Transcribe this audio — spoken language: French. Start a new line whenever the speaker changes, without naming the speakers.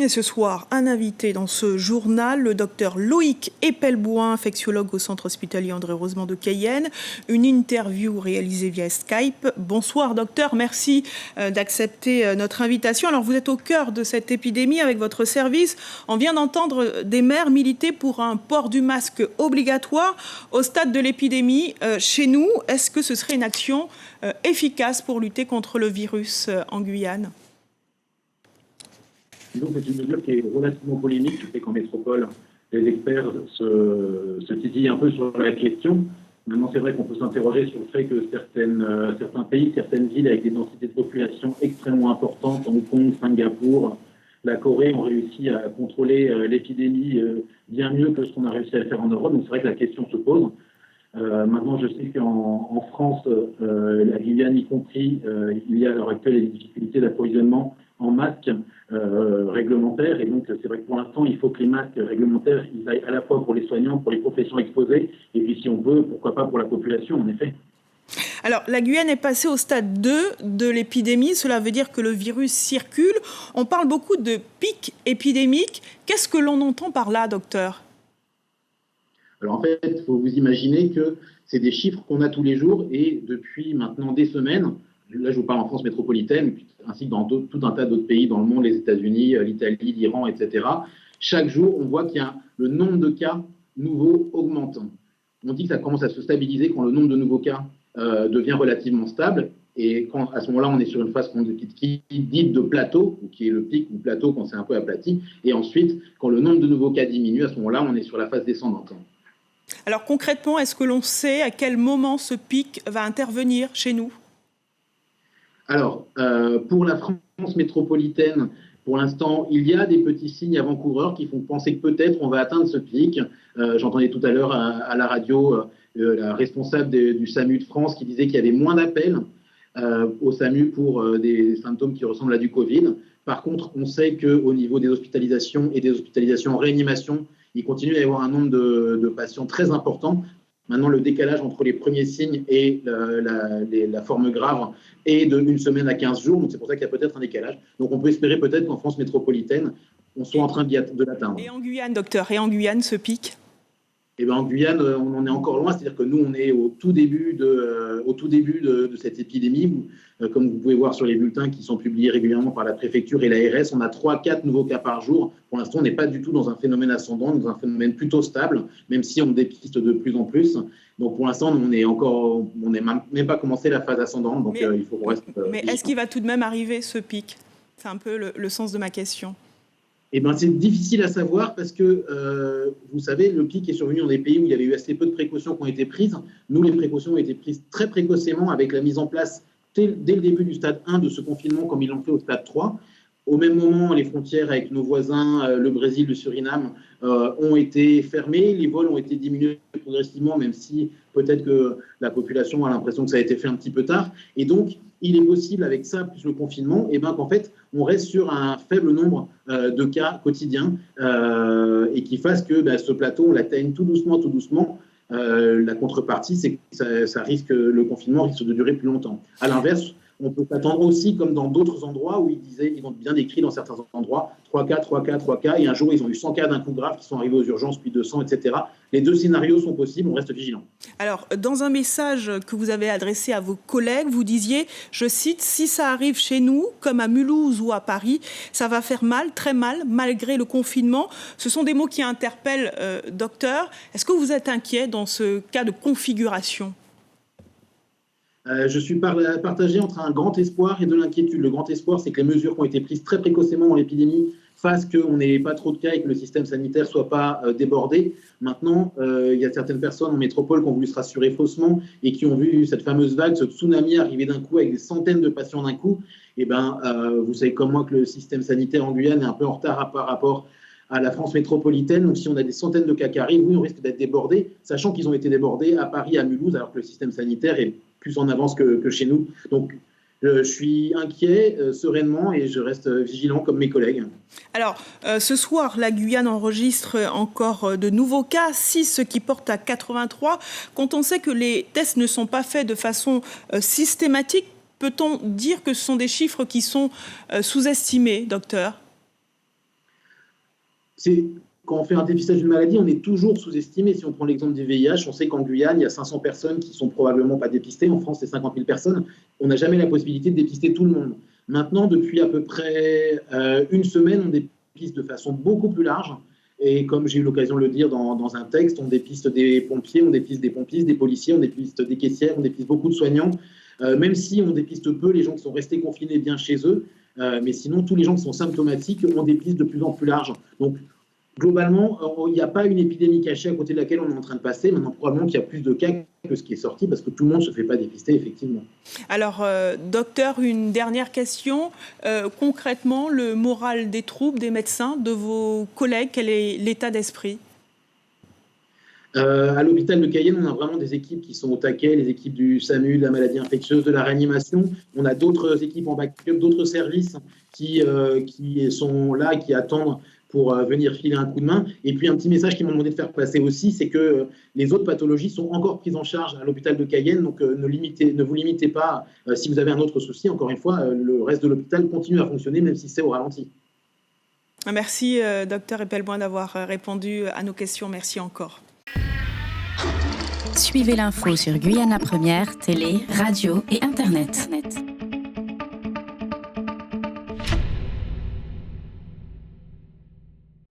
Et ce soir, un invité dans ce journal, le docteur Loïc Epelboin, infectiologue au centre hospitalier André Rosemont de Cayenne. Une interview réalisée via Skype. Bonsoir docteur, merci d'accepter notre invitation. Alors vous êtes au cœur de cette épidémie avec votre service. On vient d'entendre des maires militer pour un port du masque obligatoire au stade de l'épidémie. Chez nous, est-ce que ce serait une action efficace pour lutter contre le virus en Guyane ?
Donc, c'est une mesure qui est relativement polémique. Je sais qu'en métropole, les experts se titillent un peu sur la question. Maintenant, c'est vrai qu'on peut s'interroger sur le fait que certains pays, certaines villes avec des densités de population extrêmement importantes, Hong Kong, Singapour, la Corée, ont réussi à contrôler l'épidémie bien mieux que ce qu'on a réussi à faire en Europe. Donc, c'est vrai que la question se pose. Maintenant, je sais qu'en France, la Guyane y compris, il y a à l'heure actuelle des difficultés d'approvisionnement en masques réglementaires. Et donc, c'est vrai que pour l'instant, il faut que les masques réglementaires, ils aillent à la fois pour les soignants, pour les professions exposées, et puis si on veut, pourquoi pas pour la population, en effet.
Alors, la Guyane est passée au stade 2 de l'épidémie. Cela veut dire que le virus circule. On parle beaucoup de pic épidémique. Qu'est-ce que l'on entend par là, docteur ?
Alors, en fait, il faut vous imaginer que c'est des chiffres qu'on a tous les jours et depuis maintenant des semaines. Là, je vous parle en France métropolitaine, ainsi que dans tout un tas d'autres pays dans le monde, les États-Unis, l'Italie, l'Iran, etc. Chaque jour, on voit qu'il y a le nombre de cas nouveaux augmentant. On dit que ça commence à se stabiliser quand le nombre de nouveaux cas devient relativement stable. Et quand, à ce moment-là, on est sur une phase qui est dite de plateau, ou qui est le pic ou plateau quand c'est un peu aplati. Et ensuite, quand le nombre de nouveaux cas diminue, à ce moment-là, on est sur la phase descendante.
Alors concrètement, est-ce que l'on sait à quel moment ce pic va intervenir chez nous ?
Alors, pour la France métropolitaine, pour l'instant, il y a des petits signes avant-coureurs qui font penser que peut-être on va atteindre ce pic. J'entendais tout à l'heure à la radio la responsable du SAMU de France qui disait qu'il y avait moins d'appels au SAMU pour des symptômes qui ressemblent à du Covid. Par contre, on sait qu'au niveau des hospitalisations et des hospitalisations en réanimation, il continue à y avoir un nombre de patients très important. Maintenant, le décalage entre les premiers signes et la forme grave est de 1 semaine à 15 jours. Donc, c'est pour ça qu'il y a peut-être un décalage. Donc, on peut espérer peut-être qu'en France métropolitaine, on soit en train de l'atteindre.
Et en Guyane, docteur, et en Guyane, ce pic ?
Eh bien, en Guyane, on en est encore loin. C'est-à-dire que nous, on est au tout début de cette épidémie. Comme vous pouvez voir sur les bulletins qui sont publiés régulièrement par la préfecture et l'ARS, on a 3-4 nouveaux cas par jour. Pour l'instant, on n'est pas du tout dans un phénomène ascendant, dans un phénomène plutôt stable, même si on dépiste de plus en plus. Donc, pour l'instant, on n'est même pas commencé la phase ascendante. Donc, il faut qu'on reste.
Mais est-ce qu'il va tout de même arriver ce pic ? C'est un peu le sens de ma question.
Eh bien, c'est difficile à savoir parce que, vous savez, le pic est survenu dans des pays où il y avait eu assez peu de précautions qui ont été prises. Nous, les précautions ont été prises très précocement avec la mise en place, dès le début du stade 1 de ce confinement, comme ils l'ont fait au stade 3. Au même moment, les frontières avec nos voisins, le Brésil, le Suriname, ont été fermées. Les vols ont été diminués progressivement, même si peut-être que la population a l'impression que ça a été fait un petit peu tard. Et donc, il est possible, avec ça, plus le confinement, qu'en fait, on reste sur un faible nombre de cas quotidiens et qui fasse que ce plateau, on l'atteigne tout doucement. La contrepartie, c'est que le confinement risque de durer plus longtemps. À l'inverse, on peut s'attendre aussi, comme dans d'autres endroits où ils ont bien décrit dans certains endroits, 3 cas, et un jour, ils ont eu 100 cas d'un coup grave qui sont arrivés aux urgences, puis 200, etc. Les deux scénarios sont possibles, on reste vigilant.
Alors, dans un message que vous avez adressé à vos collègues, vous disiez, je cite, « Si ça arrive chez nous, comme à Mulhouse ou à Paris, ça va faire mal, très mal, malgré le confinement. » Ce sont des mots qui interpellent, docteur. Est-ce que vous êtes inquiet dans ce cas de configuration ?
Je suis partagé entre un grand espoir et de l'inquiétude. Le grand espoir, c'est que les mesures qui ont été prises très précocement dans l'épidémie fassent qu'on n'ait pas trop de cas et que le système sanitaire ne soit pas débordé. Maintenant, il y a certaines personnes en métropole qui ont voulu se rassurer faussement et qui ont vu cette fameuse vague, ce tsunami arriver d'un coup avec des centaines de patients d'un coup. Vous savez comme moi que le système sanitaire en Guyane est un peu en retard par rapport à la France métropolitaine. Donc, si on a des centaines de cas qui arrivent, oui, on risque d'être débordés, sachant qu'ils ont été débordés à Paris, à Mulhouse, alors que le système sanitaire est plus en avance que chez nous. Donc, je suis inquiet sereinement et je reste vigilant comme mes collègues.
Alors, ce soir, la Guyane enregistre encore de nouveaux cas, 6, ce qui porte à 83. Quand on sait que les tests ne sont pas faits de façon systématique, peut-on dire que ce sont des chiffres qui sont sous-estimés, docteur ?
quand on fait un dépistage d'une maladie, on est toujours sous-estimé. Si on prend l'exemple du VIH, on sait qu'en Guyane, il y a 500 personnes qui ne sont probablement pas dépistées. En France, c'est 50 000 personnes. On n'a jamais la possibilité de dépister tout le monde. Maintenant, depuis à peu près une semaine, on dépiste de façon beaucoup plus large. Et comme j'ai eu l'occasion de le dire dans un texte, on dépiste des pompiers, on dépiste des pompistes, des policiers, on dépiste des caissières, on dépiste beaucoup de soignants. Même si on dépiste peu les gens qui sont restés confinés bien chez eux, mais sinon, tous les gens qui sont symptomatiques, on dépiste de plus en plus large. Donc, globalement, il n'y a pas une épidémie cachée à côté de laquelle on est en train de passer. Maintenant, probablement qu'il y a plus de cas que ce qui est sorti parce que tout le monde ne se fait pas dépister, effectivement.
Alors, docteur, une dernière question. Concrètement, le moral des troupes, des médecins, de vos collègues, quel est l'état d'esprit ?
À l'hôpital de Cayenne, on a vraiment des équipes qui sont au taquet, les équipes du SAMU, de la maladie infectieuse, de la réanimation. On a d'autres équipes en backup, d'autres services qui sont là, qui attendent pour venir filer un coup de main. Et puis un petit message qu'ils m'ont demandé de faire passer aussi, c'est que les autres pathologies sont encore prises en charge à l'hôpital de Cayenne, donc ne vous limitez pas. Si vous avez un autre souci, encore une fois, le reste de l'hôpital continue à fonctionner, même si c'est au ralenti.
Merci, docteur Epelboin, d'avoir répondu à nos questions. Merci encore.
Suivez l'info sur Guyana Première, télé, radio et Internet.